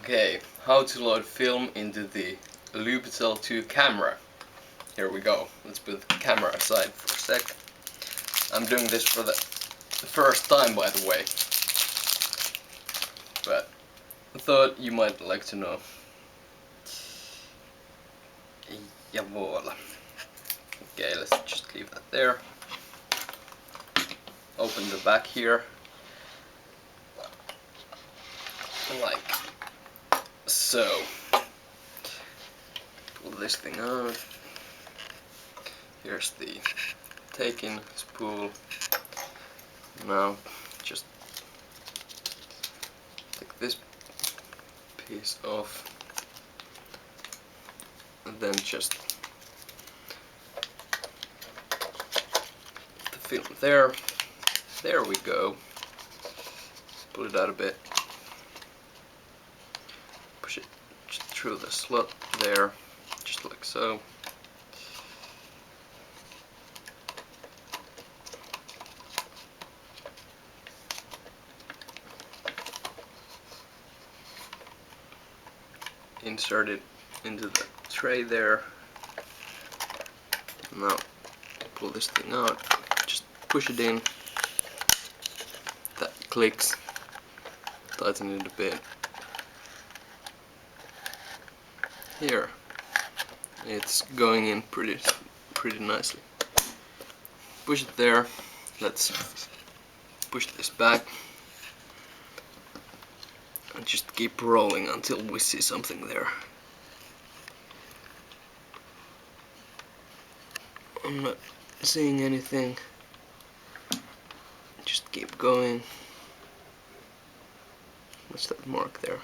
Okay, how to load film into the Lubitel 2 camera. Here we go. Let's put the camera aside for a sec. I'm doing this for the first time, by the way. But I thought you might like to know. Jawohl. Okay, let's just leave that there. Open the back here. Like so. Pull this thing out. Here's the take-in spool. Now just take this piece off and then just the film there. There we go. Pull it out a bit. Push it just through the slot there, just like so. Insert it into the tray there. Now pull this thing out, just push it in. That clicks. Tighten it a bit. Here, it's going in pretty nicely. Push it there. Let's push this back and just keep rolling until we see something there. I'm not seeing anything. Just keep going. What's that mark there?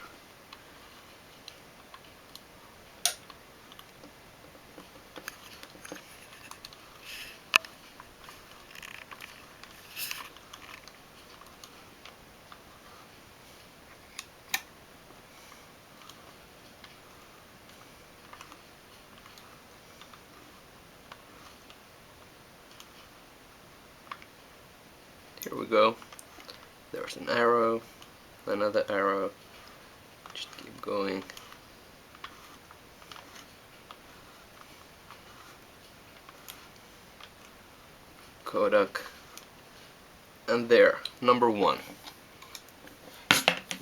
Here we go. There's an arrow, another arrow. Just keep going. Kodak. And there, number 1.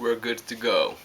We're good to go.